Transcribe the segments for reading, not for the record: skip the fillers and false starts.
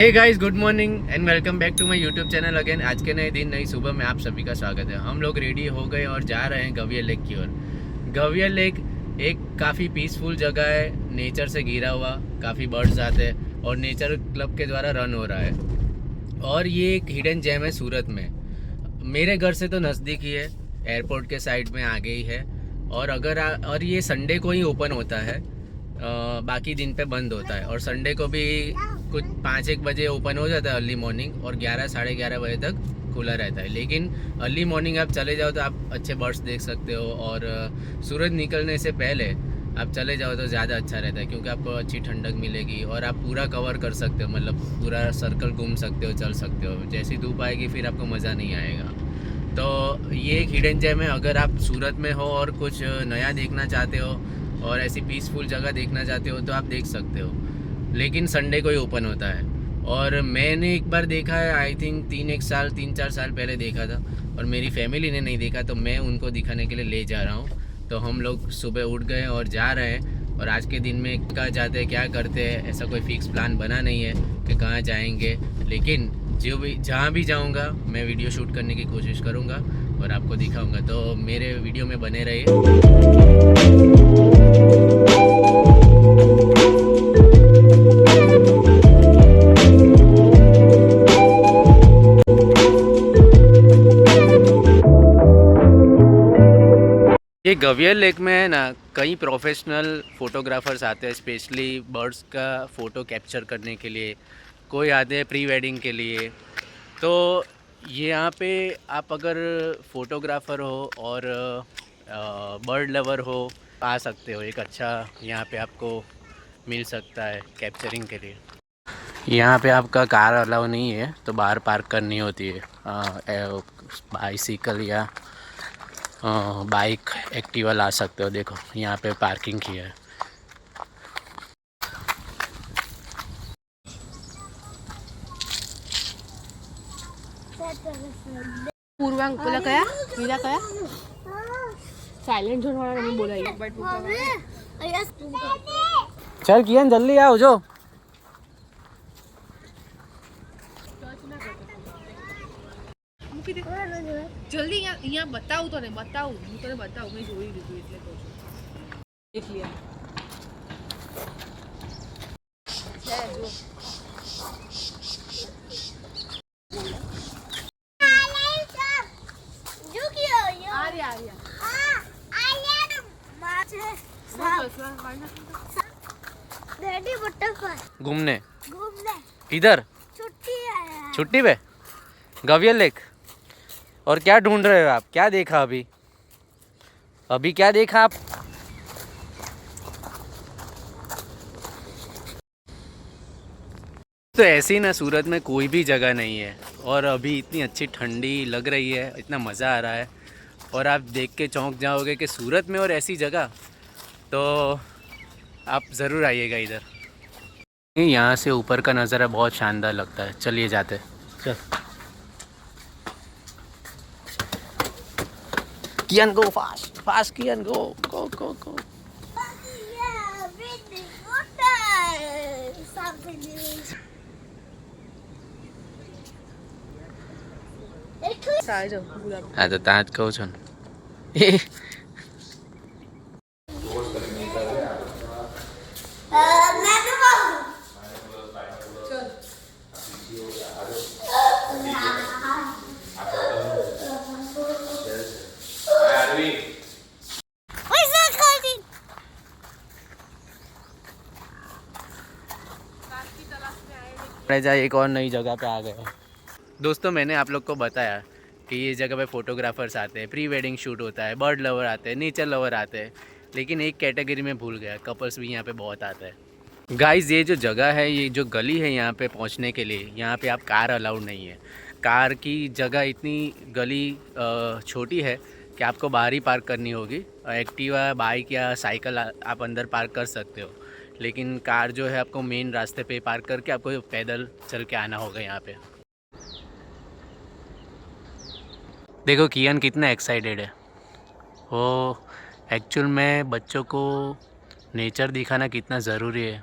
Hey guys, good morning and welcome back to my YouTube channel again. आज के नए दिन नई सुबह में आप सभी का स्वागत है। हम लोग रेडी हो गए और जा रहे हैं गवियल लेक की ओर। गवियल लेक एक काफ़ी पीसफुल जगह है, नेचर से घिरा हुआ, काफ़ी बर्ड्स आते हैं और नेचर क्लब के द्वारा रन हो रहा है। और ये एक हिडन जेम है सूरत में। मेरे घर से तो नज़दीक ही है, एयरपोर्ट के साइड में आगे ही है। और और ये संडे को ही ओपन होता है, बाकी दिन पे बंद होता है। और संडे को भी कुछ 5-1 बजे ओपन हो जाता है अर्ली मॉर्निंग, और 11-11:30 बजे तक खुला रहता है। लेकिन अर्ली मॉर्निंग आप चले जाओ तो आप अच्छे बर्ड्स देख सकते हो, और सूरज निकलने से पहले आप चले जाओ तो ज़्यादा अच्छा रहता है, क्योंकि आपको अच्छी ठंडक मिलेगी और आप पूरा कवर कर सकते हो, मतलब पूरा सर्कल घूम सकते हो, चल सकते हो। जैसी धूप आएगी फिर आपको मज़ा नहीं आएगा। तो ये एक हिडन जेम है। अगर आप सूरत में हो और कुछ नया देखना चाहते हो और ऐसी पीसफुल जगह देखना चाहते हो तो आप देख सकते हो, लेकिन संडे को ही ओपन होता है। और मैंने एक बार देखा है, आई थिंक 3-4 साल पहले देखा था, और मेरी फैमिली ने नहीं देखा, तो मैं उनको दिखाने के लिए ले जा रहा हूँ। तो हम लोग सुबह उठ गए और जा रहे हैं। और आज के दिन में कहाँ जाते हैं, क्या करते हैं, ऐसा कोई फिक्स प्लान बना नहीं है कि कहाँ जाएंगे। लेकिन जो भी जहाँ भी जाऊँगा मैं वीडियो शूट करने की कोशिश करूँगा और आपको दिखाऊँगा। तो मेरे वीडियो में बने रहिए। ये गवियल लेक में है ना, कई प्रोफेशनल फ़ोटोग्राफर्स आते हैं स्पेशली बर्ड्स का फ़ोटो कैप्चर करने के लिए। कोई आते हैं प्री वेडिंग के लिए। तो ये यहाँ पे आप अगर फ़ोटोग्राफ़र हो और बर्ड लवर हो, आ सकते हो। एक अच्छा यहाँ पे आपको मिल सकता है कैप्चरिंग के लिए। यहाँ पे आपका कार अलाउ नहीं है, तो बाहर पार्क करनी होती है। बाइसिकल या बाइक, एक्टिवा ला सकते हो। देखो यहाँ पे पार्किंग की है। पूर्वांग बोला कया मीरा कया साइलेंट होने वाला नहीं बोला एक बार चल कियन जल्दी आओ जो। जल्दी यहाँ बताऊँ तो नहीं बताऊँ હું તને बताऊँ मैं જોઈ લીધું એટલે કહું છું દેખ लिया છે જો घूमने इधर छुट्टी पे गवियल लेक। और क्या ढूंढ रहे हो आप? क्या देखा अभी? अभी क्या देखा आप? तो ऐसे ही ना, सूरत में कोई भी जगह नहीं है और अभी इतनी अच्छी ठंडी लग रही है, इतना मज़ा आ रहा है। और आप देख के चौंक जाओगे कि सूरत में और ऐसी जगह, तो आप ज़रूर आइएगा इधर। यहाँ से ऊपर का नज़ारा बहुत शानदार लगता है। चलिए जाते हैं। चल कियन गो फास्ट फास्ट, कियन गो गो गो गो। हाँ तो ताज कहूँ छो ने। एक और नई जगह पे आ गए हैं। दोस्तों, मैंने आप लोग को बताया कि ये जगह पे फ़ोटोग्राफर्स आते हैं, प्री वेडिंग शूट होता है, बर्ड लवर आते हैं, नेचर लवर आते हैं। लेकिन एक कैटेगरी में भूल गया, कपल्स भी यहाँ पे बहुत आते हैं। गाइस, ये जो जगह है, ये जो गली है, यहाँ पे पहुँचने के लिए यहाँ पे आप कार अलाउड नहीं है। कार की जगह इतनी गली छोटी है कि आपको बाहर ही पार्क करनी होगी। एक्टिवा, बाइक या साइकिल आप अंदर पार्क कर सकते हो, लेकिन कार जो है आपको मेन रास्ते पे पार्क करके आपको पैदल चल के आना होगा यहाँ पे। देखो कियन कितना एक्साइटेड है। वो एक्चुअल में बच्चों को नेचर दिखाना कितना ज़रूरी है।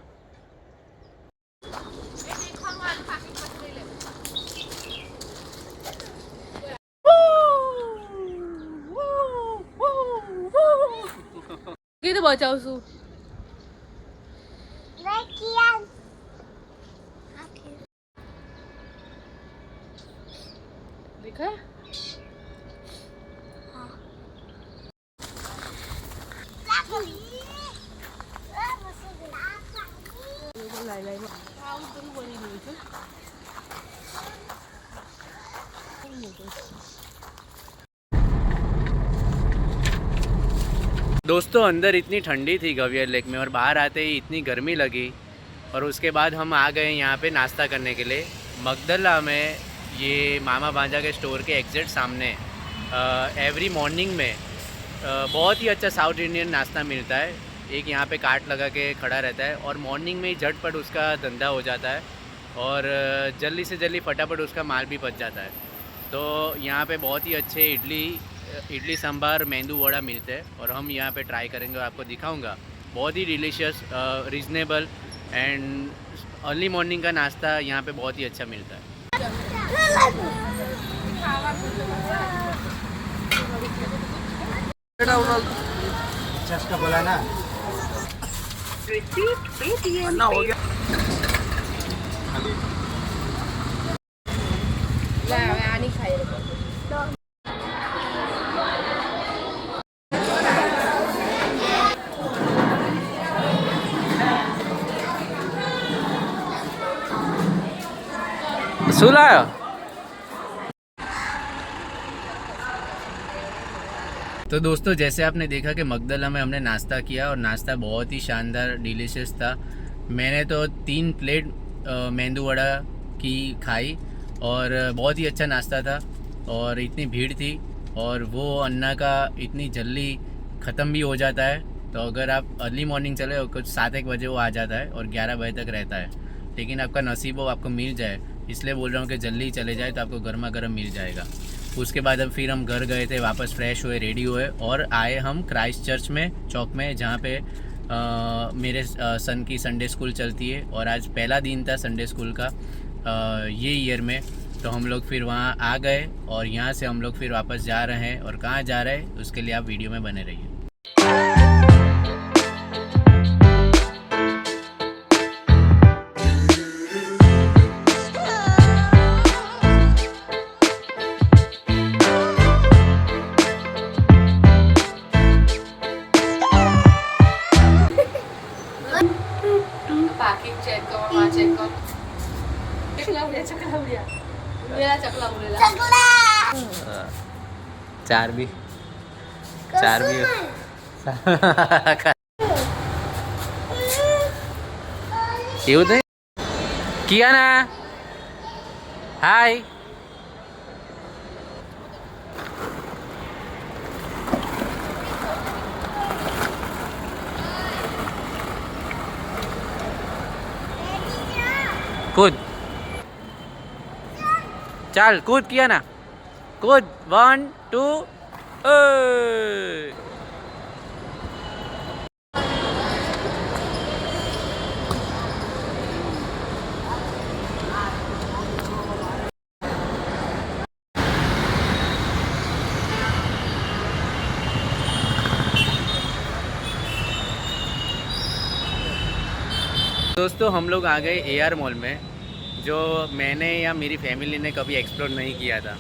રીતે બચાવશું? દેખાય? આવું બધું બની ગયું છે. दोस्तों अंदर इतनी ठंडी थी गवियर लेक में और बाहर आते ही इतनी गर्मी लगी और उसके बाद हम आ गए यहाँ पे नाश्ता करने के लिए मगदला में। ये मामा भांजा के स्टोर के एग्जैक्ट सामने एवरी मॉर्निंग में बहुत ही अच्छा साउथ इंडियन नाश्ता मिलता है। एक यहाँ पे कार्ट लगा के खड़ा रहता है और मॉर्निंग में ही झटपट उसका धंधा हो जाता है और जल्दी से जल्दी फटाफट उसका माल भी पच जाता है। तो यहाँ पे बहुत ही अच्छे इडली सांभर मेंदू वड़ा मिलते हैं और हम यहाँ पे ट्राई करेंगे और आपको दिखाऊंगा। बहुत ही delicious reasonable and early morning का नाश्ता यहाँ पे बहुत ही अच्छा मिलता है। चस्का बोला ना हो गया। લે હવે આની ખાઈ રહ્યો. શું લાયો? तो दोस्तों जैसे आपने देखा कि मगदला में हमने नाश्ता किया और नाश्ता बहुत ही शानदार डिलीशियस था। मैंने तो 3 प्लेट मेंदू वड़ा की खाई और बहुत ही अच्छा नाश्ता था और इतनी भीड़ थी और वो अन्ना का इतनी जल्दी ख़त्म भी हो जाता है। तो अगर आप अर्ली मॉर्निंग चले और कुछ 7-1 बजे वो आ जाता है और 11 बजे तक रहता है, लेकिन आपका नसीब हो आपको मिल जाए, इसलिए बोल रहा हूँ कि जल्दी चले जाए तो आपको गर्मा गर्म मिल जाएगा। उसके बाद अब फिर हम घर गए थे, वापस फ्रेश हुए, रेडी हुए और आए हम क्राइस्ट चर्च में चौक में, जहाँ पे मेरे सन की संडे स्कूल चलती है और आज पहला दिन था संडे स्कूल का ये ईयर में। तो हम लोग फिर वहाँ आ गए और यहाँ से हम लोग फिर वापस जा रहे हैं और कहाँ जा रहे हैं उसके लिए आप वीडियो में बने रहिए। પાકિંગ ચેક કરો, માં ચેક કરો. ચકલા ઉડ્યા. ઉડેલા ચકલા ઉડેલા. चार भी એવું થઈ કિયા ના હાય कूद चल कूद किया ना कूद 1 2 दोस्तों हम लोग आ गए AR मॉल में, जो मैंने या मेरी फैमिली ने कभी एक्सप्लोर नहीं किया था।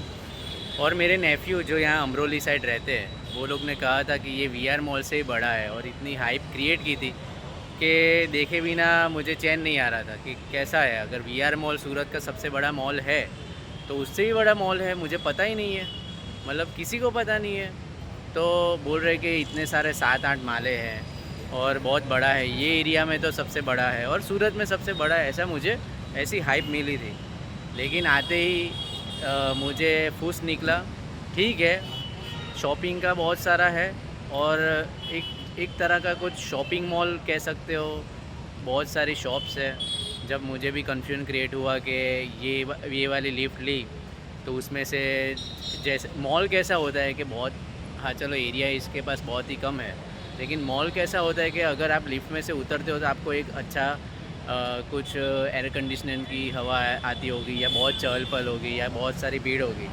और मेरे नेफ्यू जो यहाँ अमरोली साइड रहते हैं, वो लोग ने कहा था कि ये VR मॉल से ही बड़ा है और इतनी हाइप क्रिएट की थी कि देखे बिना मुझे चैन नहीं आ रहा था कि कैसा है। अगर VR मॉल सूरत का सबसे बड़ा मॉल है तो उससे भी बड़ा मॉल है, मुझे पता ही नहीं है, मतलब किसी को पता नहीं है। तो बोल रहे कि इतने सारे 7-8 माले हैं और बहुत बड़ा है, ये एरिया में तो सबसे बड़ा है और सूरत में सबसे बड़ा है, ऐसा मुझे ऐसी हाइप मिली थी। लेकिन आते ही मुझे फूस निकला। ठीक है, शॉपिंग का बहुत सारा है और एक तरह का कुछ शॉपिंग मॉल कह सकते हो, बहुत सारी शॉप्स है। जब मुझे भी कन्फ्यूजन क्रिएट हुआ कि ये वाली लिफ्ट ली तो उसमें से जैसे मॉल कैसा होता है कि बहुत, हाँ चलो एरिया इसके पास बहुत ही कम है, लेकिन मॉल कैसा होता है कि अगर आप लिफ्ट में से उतरते हो तो आपको एक अच्छा कुछ एयर कंडीशनर की हवा आती होगी या बहुत चहल पहल होगी या बहुत सारी भीड़ होगी।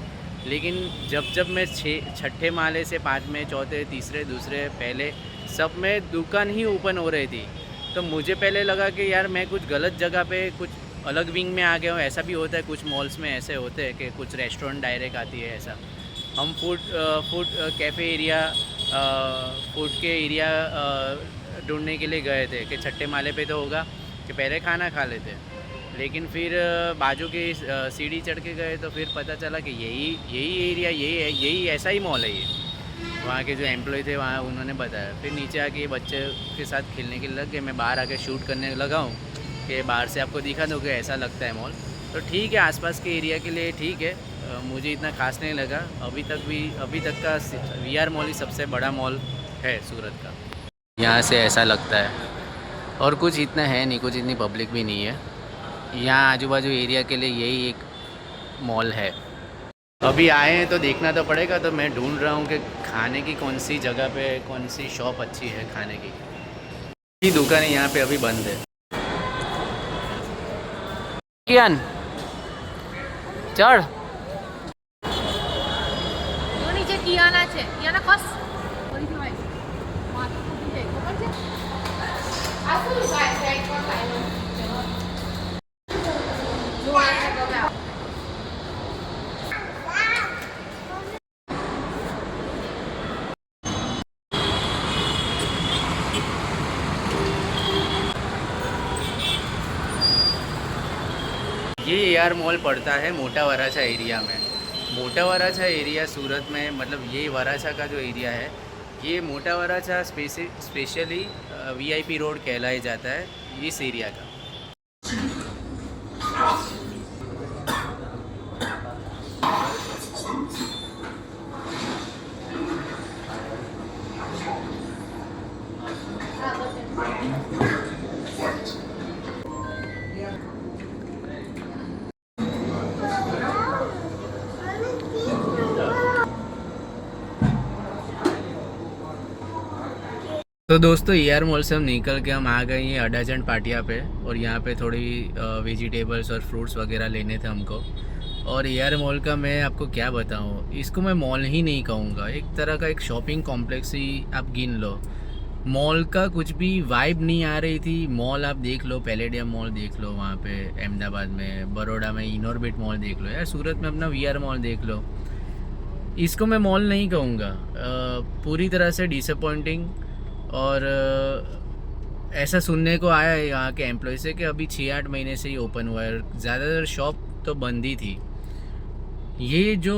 लेकिन जब मैं छठे माले से 5वें, चौथे, तीसरे, दूसरे, पहले सब में दुकान ही ओपन हो रही थी, तो मुझे पहले लगा कि यार मैं कुछ गलत जगह पे कुछ अलग विंग में आ गया हूँ। ऐसा भी होता है, कुछ मॉल्स में ऐसे होते हैं कि कुछ रेस्टोरेंट डायरेक्ट आती है ऐसा। हम फूड कैफ़े एरिया, फूड के एरिया ढूंढने के लिए गए थे कि छठे माले पे तो होगा कि पहले खाना खा लेते। लेकिन फिर बाजू की सीढ़ी चढ़ के गए तो फिर पता चला कि यही एरिया, यही है, यही ऐसा ही मॉल है ये। वहाँ के जो एम्प्लॉय थे वहाँ उन्होंने बताया। फिर नीचे आके ये बच्चे के साथ खेलने के लिए लग गए। मैं बाहर आके शूट करने लगा हूँ कि बाहर से आपको दिखा दो कि ऐसा लगता है मॉल। तो ठीक है, आसपास के एरिया के लिए ठीक है, मुझे इतना खास नहीं लगा। अभी तक का VR मॉल ही सबसे बड़ा मॉल है सूरत का। यहाँ से ऐसा लगता है, और कुछ इतना है नहीं, कुछ इतनी पब्लिक भी नहीं है। यहाँ आजू बाजू एरिया के लिए यही एक मॉल है। अभी आए हैं तो देखना तो पड़ेगा, तो मैं ढूंढ रहा हूँ कि खाने की कौन सी जगह पे कौन सी शॉप अच्छी है खाने की। ये दुकानें यहाँ पे अभी बंद है। कियान चढ़, જો નીચે કિયાના છે, કિયાના ખસ ફરીથી ભાઈ માથું ફૂટી જાય ખબર છે આ શું સાઈડ પર લાઈનો જો આ છે ગમે ये AR मॉल पड़ता है मोटा वराछा एरिया में। मोटा वराछा एरिया सूरत में, मतलब ये वराछा का जो एरिया है, ये मोटा वराछा स्पेशली VIP रोड कहलाया जाता है इस एरिया का। तो दोस्तों AR मॉल से हम निकल के हम आ गए हैं अडाजन पाटिया पे, और यहाँ पे थोड़ी वेजिटेबल्स और फ्रूट्स वगैरह लेने थे हमको। और AR मॉल का मैं आपको क्या बताऊँ, इसको मैं मॉल ही नहीं कहूँगा, एक तरह का एक शॉपिंग कॉम्प्लेक्स ही आप गिन लो। मॉल का कुछ भी वाइब नहीं आ रही थी। मॉल आप देख लो, पैलेडियम मॉल देख लो वहाँ पे अहमदाबाद में, बड़ौदा में इनॉर्बिट मॉल देख लो, यार सूरत में अपना VR मॉल देख लो। इसको मैं मॉल नहीं कहूँगा, पूरी तरह से डिसअपॉइंटिंग। और ऐसा सुनने को आया है यहाँ के एम्प्लॉय से कि अभी 6-8 महीने से ही ओपन हुआ है, ज़्यादातर शॉप तो बंद ही थी। ये जो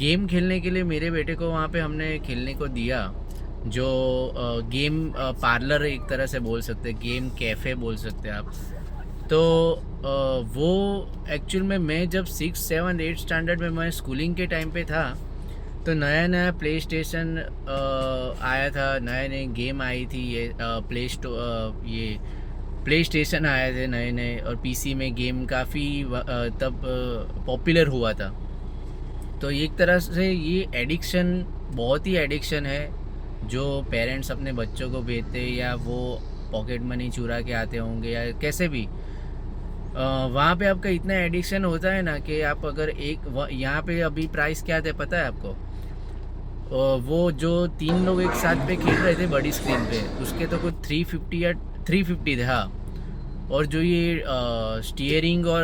गेम खेलने के लिए मेरे बेटे को वहाँ पे हमने खेलने को दिया, जो गेम पार्लर एक तरह से बोल सकते हैं, गेम कैफ़े बोल सकते हैं आप, तो वो एक्चुअल में मैं जब 6, 7, 8 स्टैंडर्ड में मैं स्कूलिंग के टाइम पे था, तो नया प्ले स्टेशन आया था, नए गेम आई थी, ये प्ले स्टेशन आए थे नए, और PC में गेम काफ़ी तब पॉपुलर हुआ था। तो एक तरह से ये एडिक्शन, बहुत ही एडिक्शन है, जो पेरेंट्स अपने बच्चों को भेजते हैं, या वो पॉकेट मनी चुरा के आते होंगे, या कैसे भी वहाँ पे आपका इतना एडिक्शन होता है ना कि आप अगर यहाँ पे अभी प्राइस क्या थे पता है आपको? वो जो 3 लोग एक साथ पे खेल रहे थे बड़ी स्क्रीन पे, उसके तो कुछ 350 या 350 थे। हाँ, और जो ये स्टीयरिंग और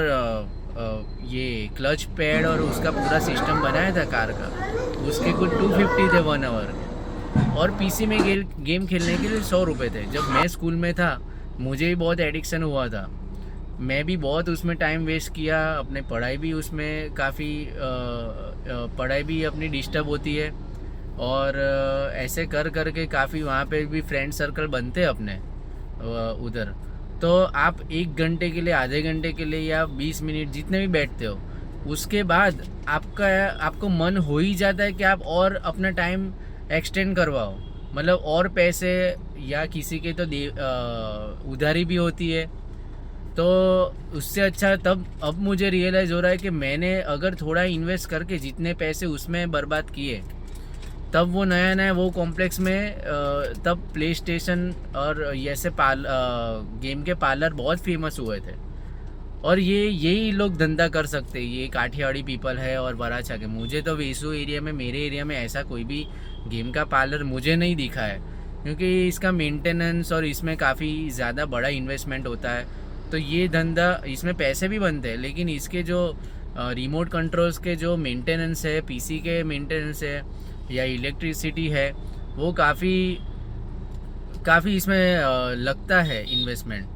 ये क्लच पैड और उसका पूरा सिस्टम बनाया था कार का, उसके कुछ 250 थे 1 आवर। और PC में गेम खेलने के लिए 100 रुपये थे। जब मैं स्कूल में था मुझे भी बहुत एडिक्शन हुआ था, मैं भी बहुत उसमें टाइम वेस्ट किया, अपने पढ़ाई भी उसमें काफ़ी पढ़ाई भी अपनी डिस्टर्ब होती है, और ऐसे कर के काफ़ी वहाँ पे भी फ्रेंड सर्कल बनते हैं अपने उधर। तो आप 1 घंटे के लिए, आधे घंटे के लिए, या 20 मिनट जितने भी बैठते हो, उसके बाद आपको मन हो ही जाता है कि आप और अपना टाइम एक्सटेंड करवाओ, मतलब और पैसे, या किसी के तो उधारी भी होती है। तो उससे अच्छा तब अब मुझे रियलाइज़ हो रहा है कि मैंने अगर थोड़ा इन्वेस्ट करके जितने पैसे उसमें बर्बाद किए, तब वो नया वो कॉम्प्लेक्स में तब प्ले स्टेशन और ऐसे गेम के पार्लर बहुत फेमस हुए थे। और यही लोग धंधा कर सकते हैं, ये काठियावाड़ी पीपल है और बराचा के। मुझे तो वेसू एरिया में, मेरे एरिया में ऐसा कोई भी गेम का पार्लर मुझे नहीं दिखा है, क्योंकि इसका मेंटेनेंस और इसमें काफ़ी ज़्यादा बड़ा इन्वेस्टमेंट होता है। तो ये धंधा, इसमें पैसे भी बनते हैं, लेकिन इसके जो रिमोट कंट्रोल्स के जो मेंटेनेंस है, पीसी के मेंटेनेंस है या इलेक्ट्रिसिटी है, वो काफ़ी इसमें लगता है इन्वेस्टमेंट।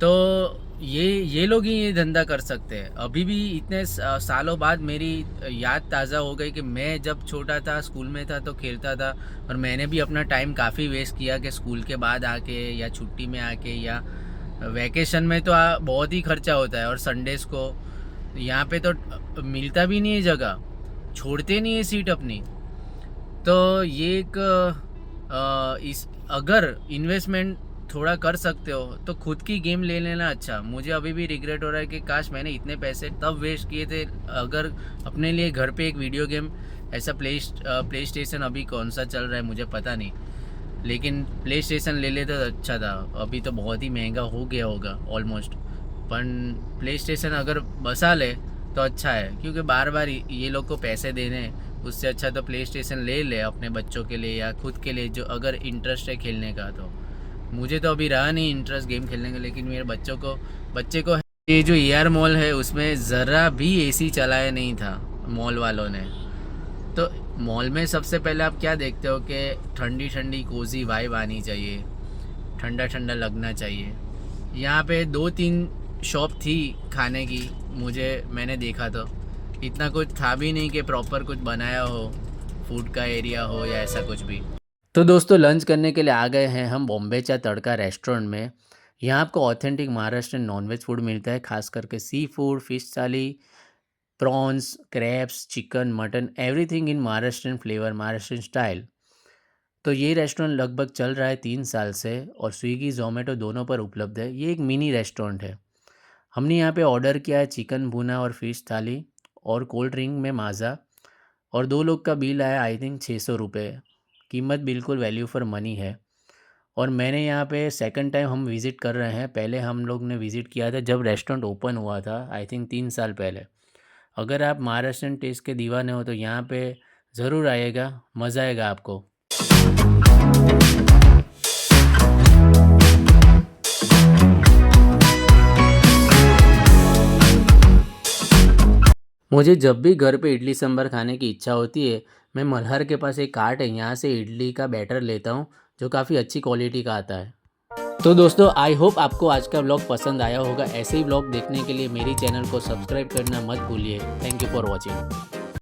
तो ये लोग ही ये धंधा कर सकते हैं। अभी भी इतने सालों बाद मेरी याद ताज़ा हो गई कि मैं जब छोटा था, स्कूल में था, तो खेलता था, और मैंने भी अपना टाइम काफ़ी वेस्ट किया कि स्कूल के बाद आके या छुट्टी में आके या वैकेशन में तो बहुत ही खर्चा होता है, और संडेज़ को यहाँ पे तो मिलता भी नहीं है जगह, छोड़ते नहीं है सीट अपनी। तो ये एक इस अगर इन्वेस्टमेंट थोड़ा कर सकते हो तो खुद की गेम ले लेना अच्छा। मुझे अभी भी रिग्रेट हो रहा है कि काश मैंने इतने पैसे तब वेस्ट किए थे। अगर अपने लिए घर पे एक वीडियो गेम ऐसा प्ले स्टेशन, अभी कौन सा चल रहा है मुझे पता नहीं, लेकिन प्ले स्टेशन ले लेते तो अच्छा था। अभी तो बहुत ही महंगा हो गया होगा ऑलमोस्ट, पर प्ले स्टेशन अगर बसा ले तो अच्छा है, क्योंकि बार बार ये लोग को पैसे देने, उससे अच्छा तो प्ले स्टेशन ले ले अपने बच्चों के लिए या खुद के लिए, जो अगर इंटरेस्ट है खेलने का। तो मुझे तो अभी रहा नहीं इंटरेस्ट गेम खेलने का, लेकिन मेरे बच्चे को ये जो AR मॉल है उसमें ज़रा भी AC चलाया नहीं था मॉल वालों ने। तो मॉल में सबसे पहले आप क्या देखते हो कि ठंडी ठंडी कोजी वाइब आनी चाहिए, ठंडा ठंडा लगना चाहिए। यहाँ पे 2-3 शॉप थी खाने की, मैंने देखा तो इतना कुछ था भी नहीं कि प्रॉपर कुछ बनाया हो, फूड का एरिया हो या ऐसा कुछ भी। तो दोस्तों, लंच करने के लिए आ गए हैं हम बॉम्बे चा तड़का रेस्टोरेंट में। यहाँ आपको ऑथेंटिक महाराष्ट्रियन नॉनवेज फूड मिलता है, खास करके सी फूड, फिश थाली, prawns, crabs, chicken, mutton, everything in Maharashtrian flavour, Maharashtrian style. तो ये रेस्टोरेंट लगभग चल रहा है 3 साल से, और स्विगी, जोमेटो दोनों पर उपलब्ध है। ये एक मिनी रेस्टोरेंट है। हमने यहाँ पे ऑर्डर किया है चिकन भुना और फिश थाली और कोल्ड ड्रिंक में माज़ा, और 2 लोग का बिल आया आई थिंक 600 रुपये। कीमत बिल्कुल वैल्यू फॉर मनी है। और मैंने यहाँ पे सेकंड टाइम हम विज़िट कर रहे हैं। पहले हम लोग ने विज़िट किया था जब रेस्टोरेंट ओपन हुआ था, आई थिंक 3 साल पहले। अगर आप महाराष्ट्रियन टेस्ट के दीवाने हो तो यहाँ पे ज़रूर आइएगा, मज़ा आएगा आपको। मुझे जब भी घर पे इडली सांभर खाने की इच्छा होती है, मैं मल्हार के पास एक कार्ट है, यहाँ से इडली का बैटर लेता हूँ, जो काफ़ी अच्छी क्वालिटी का आता है। तो दोस्तों, आई होप आपको आज का व्लॉग पसंद आया होगा। ऐसे ही व्लॉग देखने के लिए मेरी चैनल को सब्सक्राइब करना मत भूलिए। Thank you for watching.